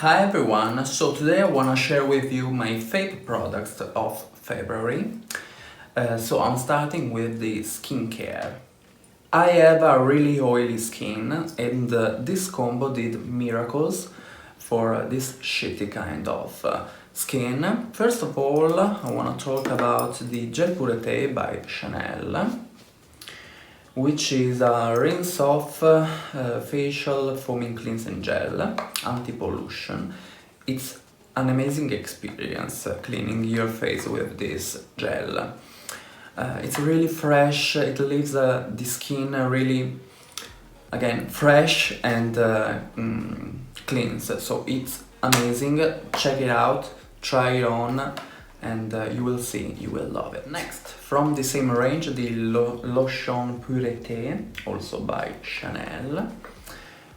Hi everyone, so today I want to share with you my favorite products of February. So I'm starting with the skincare. I have a really oily skin and this combo did miracles for this shitty kind of skin. First of all, I want to talk about the Gel Pureté by Chanel, which is a rinse-off facial foaming cleansing gel, anti-pollution. It's an amazing experience cleaning your face with this gel. It's really fresh, it leaves the skin really, again, fresh and cleansed. So it's amazing, check it out, try it on, and you will see, you will love it. Next, from the same range, the Lotion Pureté, also by Chanel,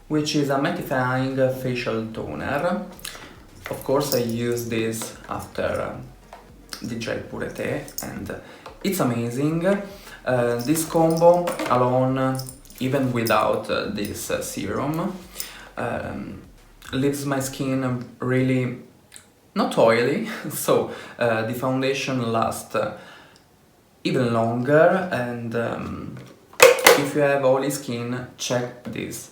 which is a mattifying facial toner. Of course, I use this after the Gel Pureté, and it's amazing. This combo alone, even without this serum, leaves my skin really not oily, so the foundation lasts even longer, and if you have oily skin, check this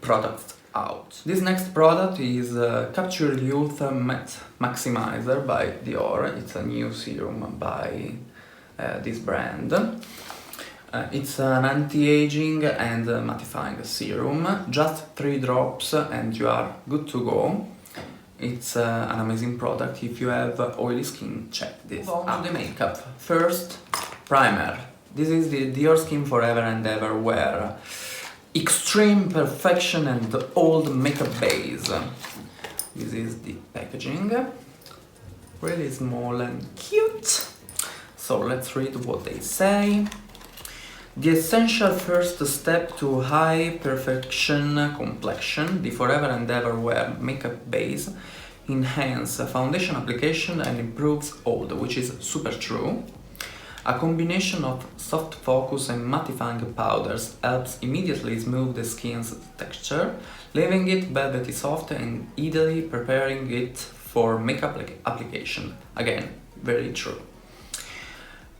product out. This next product is Capture Youth Matte Maximizer by Dior. It's a new serum by this brand. It's an anti-aging and mattifying serum, just 3 drops and you are good to go. It's an amazing product. If you have oily skin, check this out. The makeup. First, primer. This is the Diorskin Forever and Ever Wear Extreme Perfection and Old Makeup Base. This is the packaging. Really small and cute. So let's read what they say. The essential first step to high perfection complexion, the Forever and Ever Wear makeup base enhance foundation application and improves old, which is super true. A combination of soft focus and mattifying powders helps immediately smooth the skin's texture, leaving it velvety soft and ideally preparing it for makeup application. Again, very true.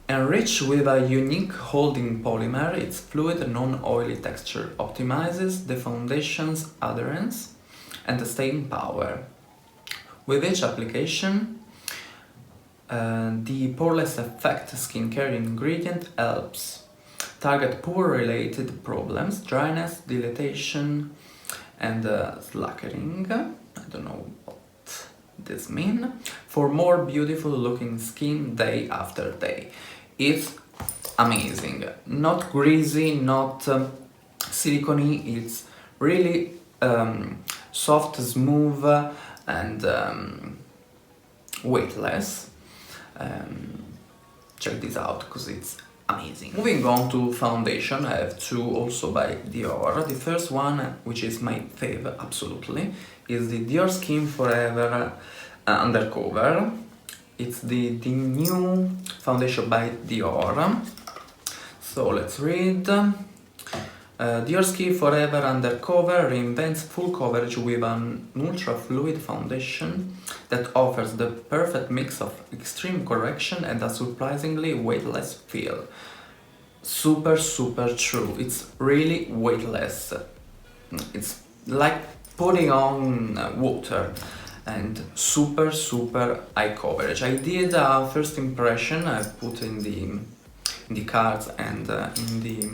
Enriched with a unique holding polymer, its fluid non-oily texture optimizes the foundation's adherence and staying power. With each application, the poreless effect skincare ingredient helps target pore-related problems, dryness, dilatation, and slackering. I don't know what this means. For more beautiful looking skin day after day. It's amazing, not greasy, not silicone, it's really soft, smooth and weightless. Check this out because it's amazing. Moving on to foundation, I have 2 also by Dior. The first one, which is my fave absolutely, is the Diorskin Forever Undercover. It's the new foundation by Dior. So let's read. Diorskin Forever Undercover reinvents full coverage with an ultra fluid foundation that offers the perfect mix of extreme correction and a surprisingly weightless feel. Super true. It's really weightless. It's like putting on water. And super high coverage. I did a first impression, I put in the cards and in the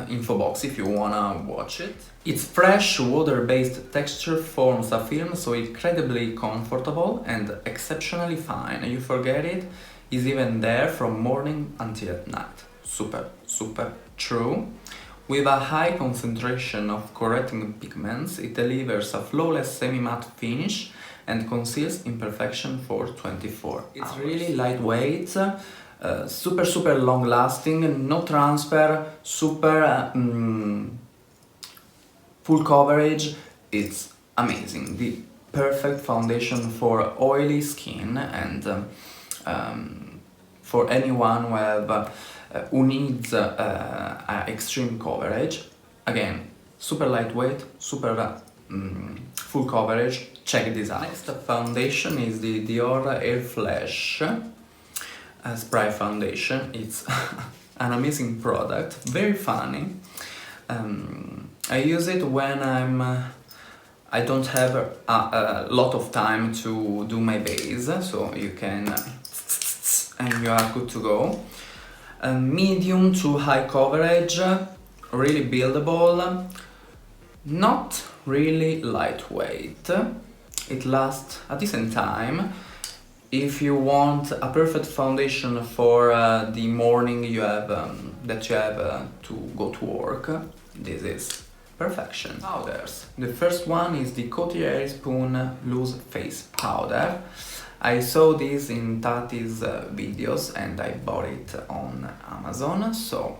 info box if you wanna watch it. Its fresh water-based texture forms a film so incredibly comfortable and exceptionally fine. You forget it is even there from morning until night. Super true. With a high concentration of correcting pigments, it delivers a flawless semi-matte finish and conceals imperfection for 24 hours. It's really lightweight, super long-lasting, no transfer, super full coverage. It's amazing. The perfect foundation for oily skin and for anyone who needs extreme coverage. Again, super lightweight, super full coverage, check this out. Next foundation is the Dior Airflash spray foundation. It's an amazing product, very funny. I use it when I don't have a lot of time to do my base, so you can and you are good to go. Medium to high coverage, really buildable, not really lightweight. It lasts a decent time. If you want a perfect foundation for the morning that you have to go to work, this is perfection. Powders. The first one is the Coty Airspun Loose Face Powder. I saw this in Tarte's videos and I bought it on Amazon, so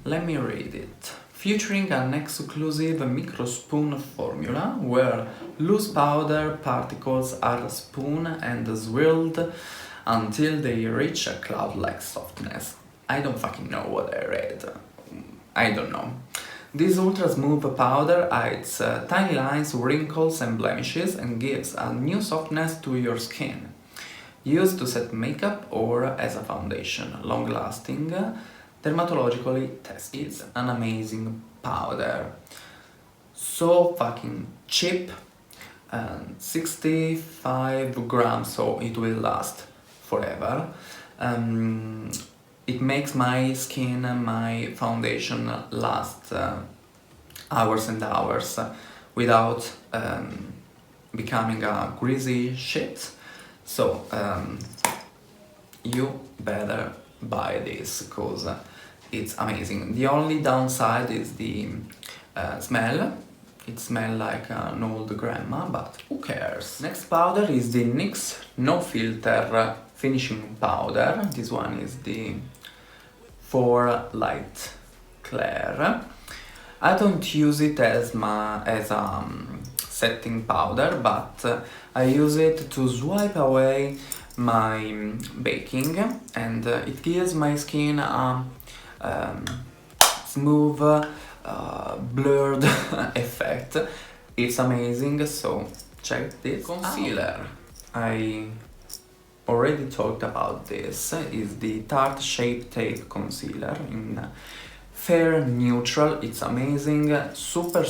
let me read it. Featuring an exclusive micro-spoon formula where loose powder particles are spun and swirled until they reach a cloud-like softness. I don't fucking know what I read. I don't know. This ultra smooth powder hides tiny lines, wrinkles and blemishes and gives a new softness to your skin. Used to set makeup or as a foundation, long-lasting, dermatologically tested. It's an amazing powder. So fucking cheap, 65 grams, so it will last forever. It makes my skin, my foundation last hours and hours without becoming a greasy shit. So you better buy this because it's amazing. The only downside is the smell. It smells like an old grandma, but who cares? Next powder is the NYX NoFilter finishing powder. This one is the 4 Light Clear. I don't use it as a setting powder, but I use it to swipe away my baking, and it gives my skin a smooth, blurred effect. It's amazing, so check this. Concealer. I already talked about this. Is the Tarte Shape Tape Concealer in Fair Neutral. It's amazing, super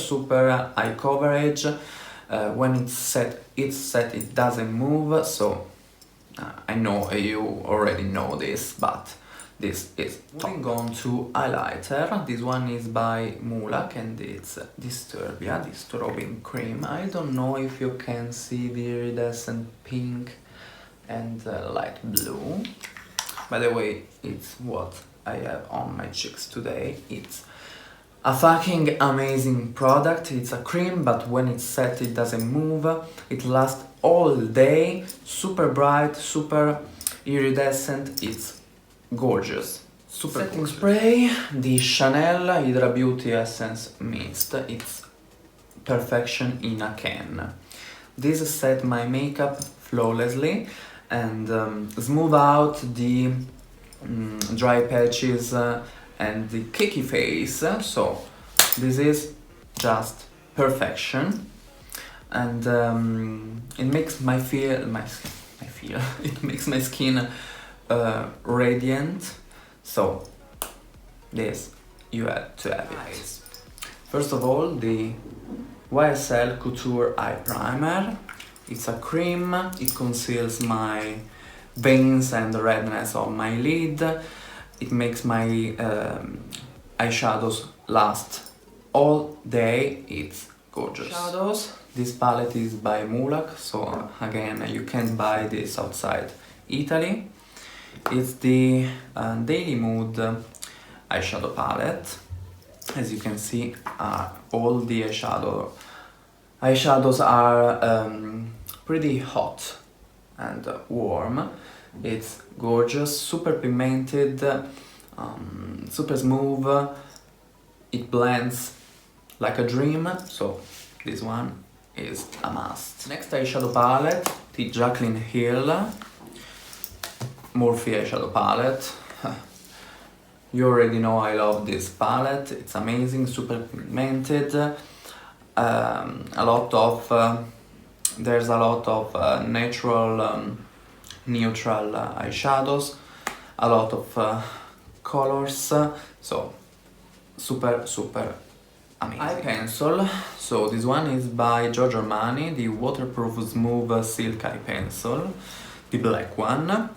high coverage. When it's set, it doesn't move, so I know you already know this, but this is top. Moving on to highlighter. This one is by MULAC and it's Disturbia, the strobing cream. I don't know if you can see the iridescent pink and light blue. By the way, it's what I have on my cheeks today. It's a fucking amazing product. It's a cream, but when it's set it doesn't move. It lasts all day, super bright, super iridescent. It's gorgeous. Super setting gorgeous. Spray, the Chanel Hydra Beauty Essence Mist. It's perfection in a can. This set my makeup flawlessly and smooth out the dry patches and the cakey face, so this is just perfection, and it makes it makes my skin radiant, so this you have to have it. First of all, the YSL Couture Eye Primer. It's a cream, it conceals my veins and the redness of my lid. It makes my eyeshadows last all day. It's gorgeous. Shadows. This palette is by MULAC, so again you can buy this outside Italy. It's the Daily Mood eyeshadow palette. As you can see, all the eyeshadows are pretty hot and warm. It's gorgeous, super pigmented, super smooth. It blends like a dream, so this one is a must. Next eyeshadow palette, the Jaclyn Hill MORPHE eyeshadow palette. You already know I love this palette. It's amazing, super pigmented. there's a lot of natural, neutral eyeshadows, a lot of colors, so super amazing. Eye pencil, so this one is by Giorgio Armani, the waterproof smooth silk eye pencil, the black one.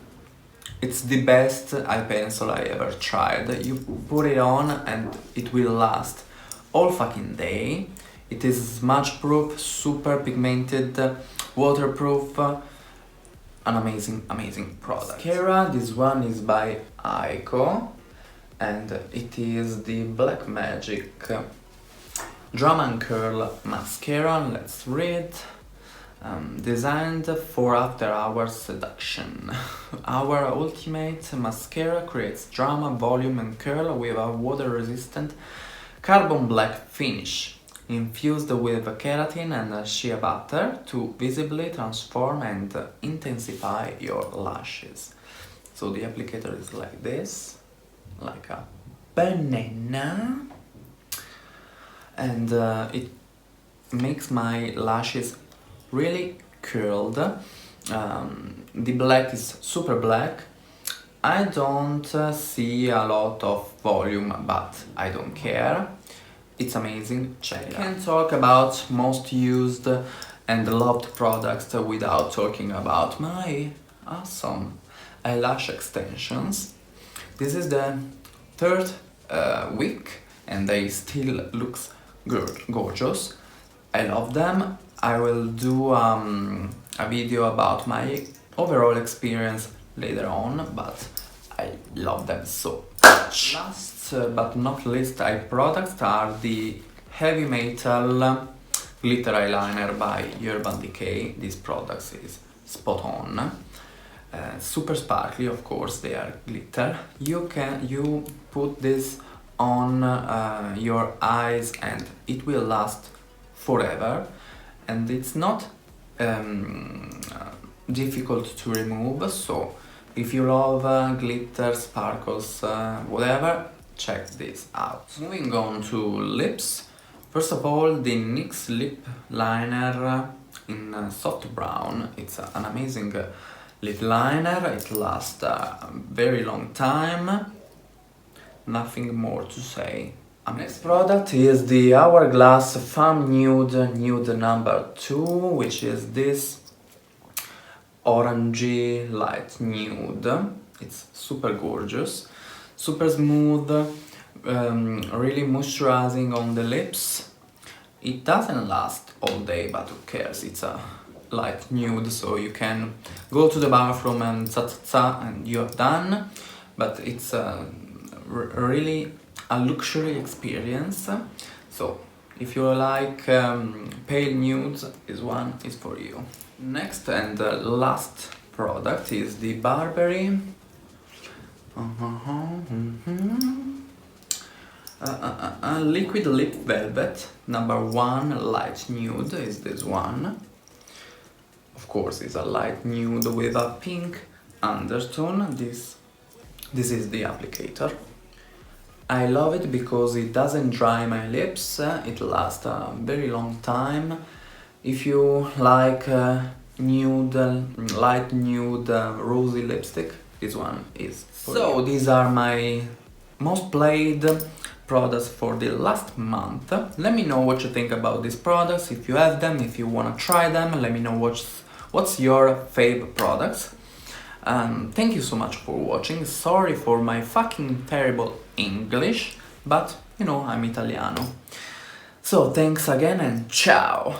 It's the best eye pencil I ever tried. You put it on and it will last all fucking day. It is smudge proof, super pigmented, waterproof, an amazing product. Mascara, this one is by Eyeko and it is the Black Magic Drum and Curl Mascara. Let's read. Designed for after hours seduction. Our ultimate mascara creates drama, volume and curl with a water resistant carbon black finish, infused with keratin and shea butter to visibly transform and intensify your lashes. So the applicator is like this, like a banana, and it makes my lashes really curled. The black is super black. I don't see a lot of volume, but I don't care. It's amazing. Check it out. I can talk about most used and loved products without talking about my awesome eyelash extensions. This is the third week and they still look gorgeous. I love them. I will do a video about my overall experience later on, but I love them so much. Last but not least eye products are the Heavy Metal Glitter Eyeliner by Decay. This product is spot on. Super sparkly, of course, they are glitter. You put this on your eyes and it will last forever. And it's not difficult to remove, so if you love glitter, sparkles, whatever, check this out. Moving on to lips. First of all, the NYX lip liner in soft brown. It's an amazing lip liner. It lasts a very long time. Nothing more to say. Next product is the Hourglass Famme Nude number 2, which is this orangey light nude. It's super gorgeous, super smooth, really moisturizing on the lips. It doesn't last all day, but who cares? It's a light nude, so you can go to the bathroom and and you are done. But it's really a luxury experience, so if you like pale nudes, this one is for you. Next and last product is the Burberry Liquid Lip Velvet number 1 light nude is this one. Of course, it's a light nude with a pink undertone. This is the applicator. I love it because it doesn't dry my lips, it lasts a very long time. If you like nude, light nude, rosy lipstick, this one is for you. So these are my most played products for the last month. Let me know what you think about these products, if you have them, if you wanna try them, let me know what's your favorite products. Thank you so much for watching. Sorry for my fucking terrible English, but you know, I'm Italiano. So thanks again and ciao!